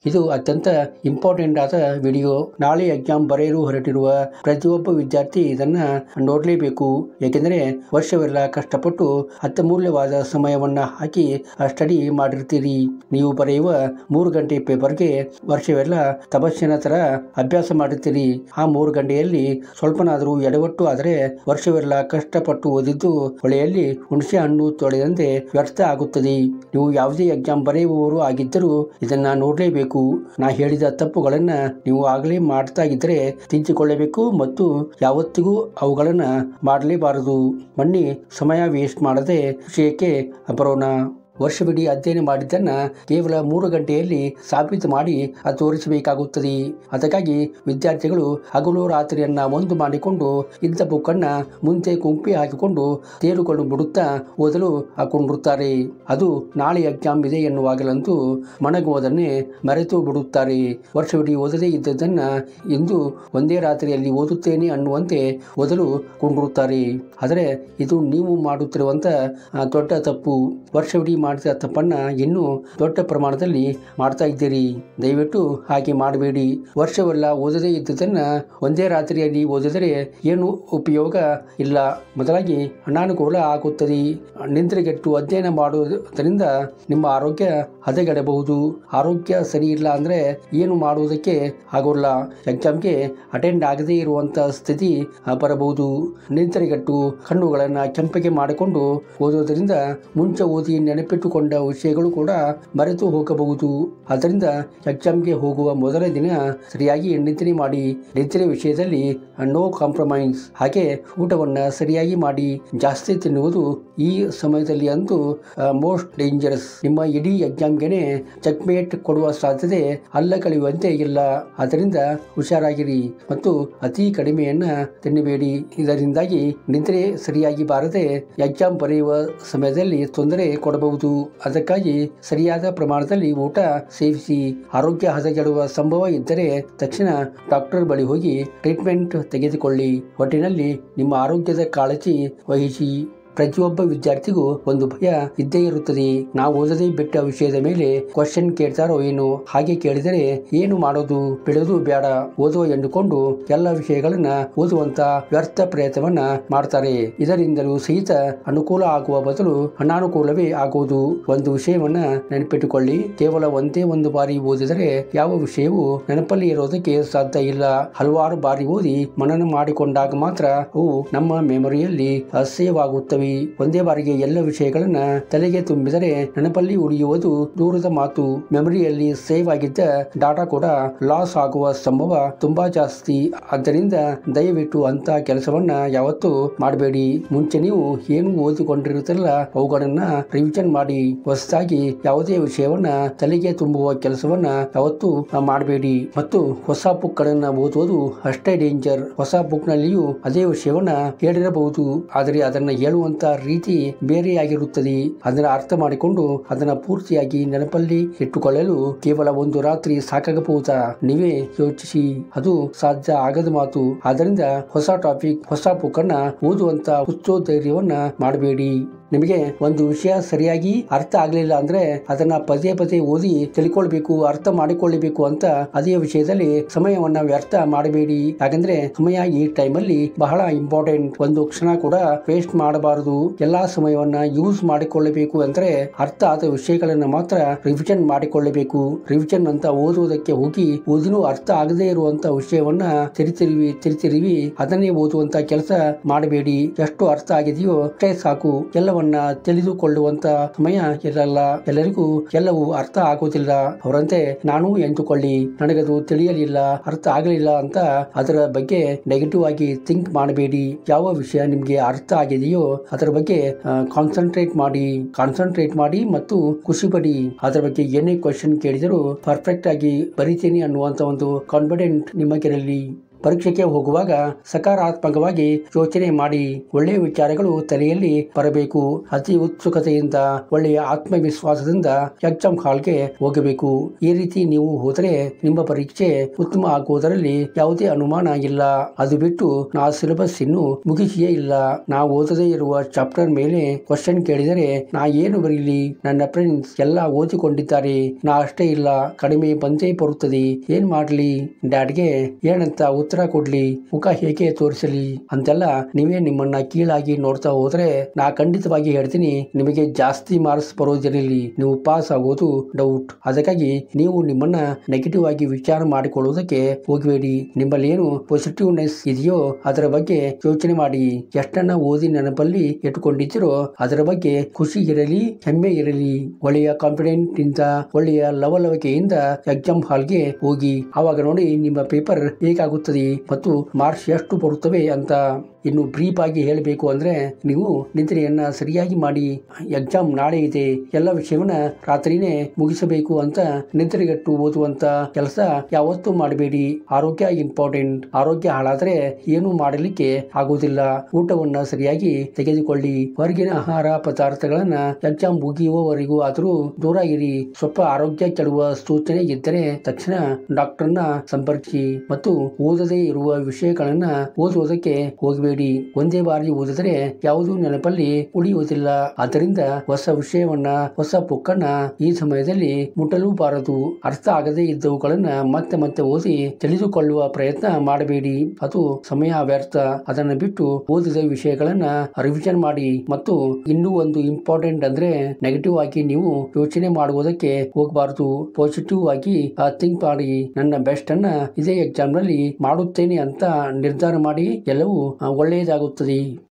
ಇದು ಅತ್ಯಂತ ಇಂಪಾರ್ಟೆಂಟ್ ಆದ ವಿಡಿಯೋ. ನಾಳೆ ಎಕ್ಸಾಮ್ ಬರೆಯಲು ಹೊರಟಿರುವ ಪ್ರತಿಯೊಬ್ಬ ವಿದ್ಯಾರ್ಥಿ ಇದನ್ನ ನೋಡಲೇಬೇಕು. ಏಕೆಂದರೆ ವರ್ಷವೆಲ್ಲ ಕಷ್ಟಪಟ್ಟು ಅತ್ಯಮೂಲ್ಯವಾದ ಸಮಯವನ್ನ ಹಾಕಿ ಸ್ಟಡಿ ಮಾಡಿರ್ತೀರಿ. ನೀವು ಬರೆಯುವ 3 ಗಂಟೆ ಪೇಪರ್ಗೆ ವರ್ಷವೆಲ್ಲ ತಪಸ್ಸಿನ ತರ ಅಭ್ಯಾಸ ಮಾಡಿರ್ತೀರಿ. ಆ 3 ಗಂಟೆಯಲ್ಲಿ ಸ್ವಲ್ಪನಾದರೂ ಎಡವಟ್ಟು ಆದರೆ ವರ್ಷವೆಲ್ಲ ಕಷ್ಟಪಟ್ಟು ಓದಿದ್ದು ಹೊಳೆಯಲ್ಲಿ ಹುಣಸೆ ಹಣ್ಣು ತೊಳೆದಂತೆ ವ್ಯರ್ಥ ಆಗುತ್ತದೆ. ನೀವು ಯಾವುದೇ ಎಕ್ಸಾಮ್ ಬರೆಯುವವರು ಆಗಿದ್ದರೂ ಇದನ್ನ ನೋಡಲೇಬೇಕು. ನಾ ಹೇಳಿದ ತಪ್ಪುಗಳನ್ನ ನೀವು ಆಗಲೇ ಮಾಡ್ತಾ ಇದ್ದರೆ ತಿದ್ದಿಕೊಳ್ಳಬೇಕು ಮತ್ತು ಯಾವತ್ತಿಗೂ ಅವುಗಳನ್ನ ಮಾಡಲೇಬಾರದು. ಬನ್ನಿ ಸಮಯ ವೇಸ್ಟ್ ಮಾಡದೆ ವಿಷಯಕ್ಕೆ ಬರೋಣ. ವರ್ಷವಿಡೀ ಅಧ್ಯಯನ ಮಾಡಿದ್ದನ್ನ ಕೇವಲ 3 ಗಂಟೆಯಲ್ಲಿ ಸಾಬೀತು ಮಾಡಿ ತೋರಿಸಬೇಕಾಗುತ್ತದೆ. ಅದಕ್ಕಾಗಿ ವಿದ್ಯಾರ್ಥಿಗಳು ಹಗಲು ರಾತ್ರಿಯನ್ನ ಒಂದು ಮಾಡಿಕೊಂಡು ಇದ್ದ ಬುಕ್ಕನ್ನ ಮುಂದೆ ಕುಂಪಿ ಹಾಕಿಕೊಂಡು ತೇರುಕೊಂಡು ಬಿಡುತ್ತಾ ಓದಲು ಹಾಕೊಂಡಿರುತ್ತಾರೆ. ಅದು ನಾಳೆ ಎಕ್ಸಾಮ್ ಇದೆ ಎನ್ನುವಾಗಲಂತೂ ಮಣಗುವುದನ್ನೇ ಮರೆತು ಬಿಡುತ್ತಾರೆ. ವರ್ಷವಿಡೀ ಓದದೇ ಇದ್ದದನ್ನ ಇಂದು ಒಂದೇ ರಾತ್ರಿಯಲ್ಲಿ ಓದುತ್ತೇನೆ ಅನ್ನುವಂತೆ ಓದಲು ಕೊಂಡಿರುತ್ತಾರೆ. ಆದರೆ ಇದು ನೀವು ಮಾಡುತ್ತಿರುವಂತ ದೊಡ್ಡ ತಪ್ಪು. ವರ್ಷವಿಡೀ ಮಾಡಿದ ತಪ್ಪನ್ನ ಇನ್ನೂ ದೊಡ್ಡ ಪ್ರಮಾಣದಲ್ಲಿ ಮಾಡ್ತಾ ಇದ್ದೀರಿ. ದಯವಿಟ್ಟು ಹಾಗೆ ಮಾಡಬೇಡಿ. ವರ್ಷವೆಲ್ಲ ಓದದೇ ಇದ್ದುದನ್ನ ಒಂದೇ ರಾತ್ರಿಯಲ್ಲಿ ಓದಿದರೆ ಏನು ಉಪಯೋಗ ಇಲ್ಲ. ಮೊದಲಾಗಿ ಅನಾನುಕೂಲ ಆಗುತ್ತದೆ. ನಿದ್ರೆಗೆಟ್ಟು ಅಧ್ಯಯನ ಮಾಡುವುದರಿಂದ ನಿಮ್ಮ ಆರೋಗ್ಯ ಹದಗೆಡಬಹುದು. ಆರೋಗ್ಯ ಸರಿ ಇಲ್ಲ ಅಂದ್ರೆ ಏನು ಮಾಡುವುದಕ್ಕೆ ಆಗೋಲ್ಲ. ಎಕ್ಸಾಮ್ಗೆ ಅಟೆಂಡ್ ಆಗದೇ ಇರುವಂತ ಸ್ಥಿತಿ ಬರಬಹುದು. ನಿದ್ರೆಗೆಟ್ಟು ಕಣ್ಣುಗಳನ್ನ ಕೆಂಪಗೆ ಮಾಡಿಕೊಂಡು ಓದೋದ್ರಿಂದ ಮುಂಚೆ ಓದಿ ನೆನಪಿಟ್ಟುಕೊಂಡ ವಿಷಯಗಳು ಕೂಡ ಮರೆತು ಹೋಗಬಹುದು. ಆದ್ದರಿಂದ ಎಕ್ಸಾಮ್ಗೆ ಹೋಗುವ ಮೊದಲ ದಿನ ಸರಿಯಾಗಿ ನಿದ್ರೆ ಮಾಡಿ. ನಿದ್ರೆ ವಿಷಯದಲ್ಲಿ ನೋ ಕಾಂಪ್ರಮೈಸ್. ಹಾಗೆ ಊಟವನ್ನ ಸರಿಯಾಗಿ ಮಾಡಿ. ಜಾಸ್ತಿ ತಿನ್ನುವುದು ಈ ಸಮಯದಲ್ಲಿ ಅಂತೂ ಮೋಸ್ಟ್ ಡೇಂಜರಸ್. ನಿಮ್ಮ ಇಡೀ ಎಕ್ಸಾಮ್ಗೆನೆ ಚೆಕ್ಮೇಟ್ ಕೊಡುವ ಸಾಧ್ಯತೆ ಅಲ್ಲ ಕಳೆಯುವಂತೆ ಇಲ್ಲ. ಆದ್ದರಿಂದ ಹುಷಾರಾಗಿರಿ ಮತ್ತು ಅತಿ ಕಡಿಮೆಯನ್ನ ತಿನ್ನಬೇಡಿ. ಇದರಿಂದಾಗಿ ನಿದ್ರೆ ಸರಿಯಾಗಿ ಬಾರದೆ ಎಕ್ಸಾಮ್ ಬರೆಯುವ ಸಮಯದಲ್ಲಿ ತೊಂದರೆ ಕೊಡಬಹುದು. ಅದಕ್ಕಾಗಿ ಸರಿಯಾದ ಪ್ರಮಾಣದಲ್ಲಿ ಊಟ ಸೇವಿಸಿ. ಆರೋಗ್ಯ ಹದಗೆಡುವ ಸಂಭವ ಇದ್ದರೆ ತಕ್ಷಣ ಡಾಕ್ಟರ್ ಬಳಿ ಹೋಗಿ ಟ್ರೀಟ್ಮೆಂಟ್ ತೆಗೆದುಕೊಳ್ಳಿ. ಒಟ್ಟಿನಲ್ಲಿ ನಿಮ್ಮ ಆರೋಗ್ಯದ ಕಾಳಜಿ ವಹಿಸಿ. ಪ್ರತಿಯೊಬ್ಬ ವಿದ್ಯಾರ್ಥಿಗೂ ಒಂದು ಭಯ ಇದ್ದೇ ಇರುತ್ತದೆ. ನಾವು ಓದದೇ ಬಿಟ್ಟ ವಿಷಯದ ಮೇಲೆ ಕ್ವಶನ್ ಕೇಳ್ತಾರೋ ಏನು. ಹಾಗೆ ಕೇಳಿದರೆ ಏನು ಮಾಡೋದು, ಬಿಡೋದು ಬೇಡ, ಓದೋ ಎಂದುಕೊಂಡು ಎಲ್ಲ ವಿಷಯಗಳನ್ನ ಓದುವಂತ ವ್ಯರ್ಥ ಪ್ರಯತ್ನವನ್ನ ಮಾಡ್ತಾರೆ. ಇದರಿಂದಲೂ ಸಹಿತ ಅನುಕೂಲ ಆಗುವ ಬದಲು ಅನಾನುಕೂಲವೇ ಆಗುವುದು. ಒಂದು ವಿಷಯವನ್ನ ನೆನಪಿಟ್ಟುಕೊಳ್ಳಿ. ಕೇವಲ ಒಂದೇ ಒಂದು ಬಾರಿ ಓದಿದರೆ ಯಾವ ವಿಷಯವೂ ನೆನಪಲ್ಲಿ ಇರೋದಕ್ಕೆ ಸಾಧ್ಯ ಇಲ್ಲ. ಹಲವಾರು ಬಾರಿ ಓದಿ ಮನನ ಮಾಡಿಕೊಂಡಾಗ ಮಾತ್ರ ಅವು ನಮ್ಮ ಮೆಮೊರಿಯಲ್ಲಿ ಸೇವ್ ಆಗುತ್ತವೆ. ಒಂದೇ ಬಾರಿಗೆ ಎಲ್ಲ ವಿಷಯಗಳನ್ನ ತಲೆಗೆ ತುಂಬಿದರೆ ನೆನಪಲ್ಲಿ ಉಳಿಯುವುದು ದೂರದ ಮಾತು. ಮೆಮೊರಿಯಲ್ಲಿ ಸೇವ್ ಆಗಿದ್ದ ಡಾಟಾ ಕೂಡ ಲಾಸ್ ಆಗುವ ಸಂಭವ ತುಂಬಾ ಜಾಸ್ತಿ. ಆದ್ದರಿಂದ ದಯವಿಟ್ಟು ಅಂತ ಕೆಲಸವನ್ನ ಯಾವತ್ತೂ ಮಾಡಬೇಡಿ. ಮುಂಚೆ ನೀವು ಏನು ಓದಿಕೊಂಡಿರುತ್ತಲ್ಲ ಅವುಗಳನ್ನ ರಿವಿಷನ್ ಮಾಡಿ. ಹೊಸದಾಗಿ ಯಾವುದೇ ವಿಷಯವನ್ನ ತಲೆಗೆ ತುಂಬುವ ಕೆಲಸವನ್ನ ಯಾವತ್ತೂ ಮಾಡಬೇಡಿ. ಮತ್ತು ಹೊಸ ಬುಕ್ ಗಳನ್ನ ಓದುವುದು ಅಷ್ಟೇ ಡೇಂಜರ್. ಹೊಸ ಬುಕ್ ನಲ್ಲಿಯೂ ಅದೇ ವಿಷಯವನ್ನ ಹೇಳಿರಬಹುದು, ಆದರೆ ಅದನ್ನ ಹೇಳುವಂತ ರೀತಿ ಬೇರೆಯಾಗಿರುತ್ತದೆ. ಅದನ್ನ ಅರ್ಥ ಮಾಡಿಕೊಂಡು ಅದನ್ನ ಪೂರ್ತಿಯಾಗಿ ನೆನಪಲ್ಲಿ ಇಟ್ಟುಕೊಳ್ಳಲು ಕೇವಲ ಒಂದು ರಾತ್ರಿ ಸಾಕಾಗಬಹುದಾ? ನೀವೇ ಯೋಚಿಸಿ. ಅದು ಸಾಧ್ಯ ಆಗದ ಮಾತು. ಆದ್ದರಿಂದ ಹೊಸ ಟಾಪಿಕ್, ಹೊಸ ಬುಕ್ ಅನ್ನ ಓದುವಂತ ಹುಚ್ಚೋ ಧೈರ್ಯವನ್ನ ಮಾಡಬೇಡಿ. ನಿಮಗೆ ಒಂದು ವಿಷಯ ಸರಿಯಾಗಿ ಅರ್ಥ ಆಗ್ಲಿಲ್ಲ ಅಂದ್ರೆ ಅದನ್ನ ಪದೇ ಪದೇ ಓದಿ ತಿಳ್ಕೊಳ್ಬೇಕು, ಅರ್ಥ ಮಾಡಿಕೊಳ್ಳಬೇಕು ಅಂತ ಅದೇ ವಿಷಯದಲ್ಲಿ ಸಮಯವನ್ನ ವ್ಯರ್ಥ ಮಾಡಬೇಡಿ. ಯಾಕಂದ್ರೆ ಸಮಯ ಈ ಟೈಮಲ್ಲಿ ಬಹಳ ಇಂಪಾರ್ಟೆಂಟ್. ಒಂದು ಕ್ಷಣ ಕೂಡ ವೇಸ್ಟ್ ಮಾಡಬಾರದು. ಎಲ್ಲಾ ಸಮಯವನ್ನ ಯೂಸ್ ಮಾಡಿಕೊಳ್ಳಬೇಕು. ಅಂದ್ರೆ ಅರ್ಥ ಆದ ವಿಷಯಗಳನ್ನ ಮಾತ್ರ ರಿವಿಷನ್ ಮಾಡಿಕೊಳ್ಳಬೇಕು. ರಿವಿಷನ್ ಅಂತ ಓದುವುದಕ್ಕೆ ಹೋಗಿ ಓದಿನೂ ಅರ್ಥ ಆಗದೇ ಇರುವಂತ ವಿಷಯವನ್ನ ತಿರುವಿ ಅದನ್ನೇ ಓದುವಂತ ಕೆಲಸ ಮಾಡಬೇಡಿ. ಎಷ್ಟು ಅರ್ಥ ಆಗಿದೆಯೋ ಅಷ್ಟೇ ಸಾಕು. ಎಲ್ಲವನ್ನ ತಿಳಿದುಕೊಳ್ಳುವಂತ ಸಮಯ ಇರಲ್ಲ. ಎಲ್ಲರಿಗೂ ಎಲ್ಲವೂ ಅರ್ಥ ಆಗುವುದಿಲ್ಲ. ಅವರಂತೆ ನಾನು ಎಂದುಕೊಳ್ಳಿ, ನನಗದು ತಿಳಿಯಲಿಲ್ಲ, ಅರ್ಥ ಆಗಲಿಲ್ಲ ಅಂತ ಅದರ ಬಗ್ಗೆ ನೆಗೆಟಿವ್ ಆಗಿ ಥಿಂಕ್ ಮಾಡಬೇಡಿ. ಯಾವ ವಿಷಯ ನಿಮ್ಗೆ ಅರ್ಥ ಆಗಿದೆಯೋ ಅದರ ಬಗ್ಗೆ ಕಾನ್ಸಂಟ್ರೇಟ್ ಮಾಡಿ ಮತ್ತು ಖುಷಿ ಪಡಿ. ಅದರ ಬಗ್ಗೆ ಏನೇ ಕ್ವಶನ್ ಕೇಳಿದರೂ ಪರ್ಫೆಕ್ಟ್ ಆಗಿ ಬರೀತೀನಿ ಅನ್ನುವಂತ ಒಂದು ಕಾನ್ಫಿಡೆಂಟ್ ನಿಮಗಿರಲಿ. ಪರೀಕ್ಷೆಗೆ ಹೋಗುವಾಗ ಸಕಾರಾತ್ಮಕವಾಗಿ ಯೋಚನೆ ಮಾಡಿ. ಒಳ್ಳೆಯ ವಿಚಾರಗಳು ತಲೆಯಲ್ಲಿ ಬರಬೇಕು. ಅತಿ ಉತ್ಸುಕತೆಯಿಂದ ಒಳ್ಳೆಯ ಆತ್ಮವಿಶ್ವಾಸದಿಂದ ಎಕ್ಸಾಮ್ ಹಾಲ್ಗೆ ಹೋಗಬೇಕು. ಈ ರೀತಿ ನೀವು ಹೋದರೆ ನಿಮ್ಮ ಪರೀಕ್ಷೆ ಉತ್ತಮ ಆಗುವುದರಲ್ಲಿ ಯಾವುದೇ ಅನುಮಾನ ಇಲ್ಲ. ಅದು ಬಿಟ್ಟು ನಾ ಸಿಲೆಬಸ್ ಇನ್ನು ಮುಗಿಸಿಯೇ ಇಲ್ಲ, ನಾ ಓದದೇ ಇರುವ ಚಾಪ್ಟರ್ ಮೇಲೆ ಕ್ವಶನ್ ಕೇಳಿದರೆ ನಾ ಏನು ಬರೀಲಿ, ನನ್ನ ಫ್ರೆಂಡ್ಸ್ ಎಲ್ಲ ಓದಿಕೊಂಡಿದ್ದಾರೆ, ನಾ ಅಷ್ಟೇ ಇಲ್ಲ, ಕಡಿಮೆ ಬಂದೇ ಬರುತ್ತದೆ, ಏನ್ ಮಾಡ್ಲಿ, ಡ್ಯಾಡ್ಗೆ ಏನಂತ ಉತ್ತರ ಕೊಡ್ಲಿ, ಮುಖ ಹೇಗೆ ತೋರಿಸಲಿ ಅಂತೆಲ್ಲ ನೀವೇ ನಿಮ್ಮನ್ನ ಕೀಳಾಗಿ ನೋಡ್ತಾ ಹೋದ್ರೆ ನಾ ಖಂಡಿತವಾಗಿ ಹೇಳ್ತೀನಿ ನಿಮಗೆ ಜಾಸ್ತಿ ಮಾರ್ಕ್ಸ್ ಬರೋದಿರಲಿ, ನೀವು ಪಾಸ್ ಆಗೋದು ಡೌಟ್. ಅದಕ್ಕಾಗಿ ನೀವು ನಿಮ್ಮನ್ನ ನೆಗೆಟಿವ್ ಆಗಿ ವಿಚಾರ ಮಾಡಿಕೊಳ್ಳುವುದಕ್ಕೆ ಹೋಗಬೇಡಿ. ನಿಮ್ಮಲ್ಲಿ ಏನು ಪಾಸಿಟಿವ್ನೆಸ್ ಇದೆಯೋ ಅದರ ಬಗ್ಗೆ ಯೋಚನೆ ಮಾಡಿ. ಎಷ್ಟನ್ನ ಓದಿ ನೆನಪಲ್ಲಿ ಇಟ್ಟುಕೊಂಡಿದ್ದೀರೋ ಅದರ ಬಗ್ಗೆ ಖುಷಿ ಇರಲಿ, ಹೆಮ್ಮೆ ಇರಲಿ. ಒಳ್ಳೆಯ ಕಾನ್ಫಿಡೆಂಟ್ ಇಂದ ಒಳ್ಳೆಯ ಲವಲವಿಕೆಯಿಂದ ಎಕ್ಸಾಮ್ ಹಾಲ್ಗೆ ಹೋಗಿ. ಆವಾಗ ನೋಡಿ ನಿಮ್ಮ ಪೇಪರ್ ಹೇಗಾಗುತ್ತದೆ ಮತ್ತು ಮಾರ್ಕ್ಸ್ ಎಷ್ಟು ಬರುತ್ತವೆ ಅಂತ. ಇನ್ನು ಬ್ರೀಫ್ ಆಗಿ ಹೇಳಬೇಕು ಅಂದ್ರೆ ನೀವು ನಿದ್ರೆಯನ್ನ ಸರಿಯಾಗಿ ಮಾಡಿ. ಎಕ್ಸಾಮ್ ನಾಳೆ ಇದೆ, ಎಲ್ಲ ವಿಷಯವನ್ನ ರಾತ್ರಿನೇ ಮುಗಿಸಬೇಕು ಅಂತ ನಿದ್ರೆಗೆಟ್ಟು ಓದುವಂತ ಕೆಲಸ ಯಾವತ್ತೂ ಮಾಡಬೇಡಿ. ಆರೋಗ್ಯ ಇಂಪಾರ್ಟೆಂಟ್. ಆರೋಗ್ಯ ಹಾಳಾದ್ರೆ ಏನು ಮಾಡಲಿಕ್ಕೆ ಆಗುವುದಿಲ್ಲ. ಊಟವನ್ನ ಸರಿಯಾಗಿ ತೆಗೆದುಕೊಳ್ಳಿ. ಹೊರಗಿನ ಆಹಾರ ಪದಾರ್ಥಗಳನ್ನ ಎಕ್ಸಾಮ್ ಮುಗಿಯುವವರೆಗೂ ಆದರೂ ದೂರ ಇರಿ. ಸ್ವಲ್ಪ ಆರೋಗ್ಯ ಕೆಡುವ ಸೂಚನೆ ಇದ್ದರೆ ತಕ್ಷಣ ಡಾಕ್ಟರ್ನ ಸಂಪರ್ಕಿಸಿ. ಮತ್ತು ಓದದೇ ಇರುವ ವಿಷಯಗಳನ್ನ ಓದುವುದಕ್ಕೆ ಹೋಗಬೇಡಿ. ಒಂದೇ ಬಾರಿ ಓದಿದರೆ ಯಾವುದೂ ನೆನಪಲ್ಲಿ ಉಳಿಯುವುದಿಲ್ಲ. ಆದ್ದರಿಂದ ಹೊಸ ವಿಷಯವನ್ನ, ಹೊಸ ಬುಕ್ಕನ್ನ ಈ ಸಮಯದಲ್ಲಿ ಮುಟ್ಟಲೂಬಾರದು. ಅರ್ಥ ಆಗದೇ ಇದ್ದವುಗಳನ್ನ ಮತ್ತೆ ಮತ್ತೆ ಓದಿ ತಿಳಿದುಕೊಳ್ಳುವ ಪ್ರಯತ್ನ ಮಾಡಬೇಡಿ. ಅದು ಸಮಯ ವ್ಯರ್ಥ. ಅದನ್ನ ಬಿಟ್ಟು ಓದಿದ ವಿಷಯಗಳನ್ನ ರಿವಿಷನ್ ಮಾಡಿ. ಮತ್ತು ಇನ್ನೂ ಒಂದು ಇಂಪಾರ್ಟೆಂಟ್ ಅಂದ್ರೆ ನೆಗೆಟಿವ್ ಆಗಿ ನೀವು ಯೋಚನೆ ಮಾಡುವುದಕ್ಕೆ ಹೋಗಬಾರದು. ಪಾಸಿಟಿವ್ ಆಗಿ ಥಿಂಕ್ ಮಾಡಿ. ನನ್ನ ಬೆಸ್ಟ್ ಅನ್ನ ಇದೇ ಎಕ್ಸಾಮ್ ನಲ್ಲಿ ಮಾಡುತ್ತೇನೆ ಅಂತ ನಿರ್ಧಾರ ಮಾಡಿ. ಎಲ್ಲವೂ ಒಳ್ಳೆಯದಾಗುತ್ತದೆ.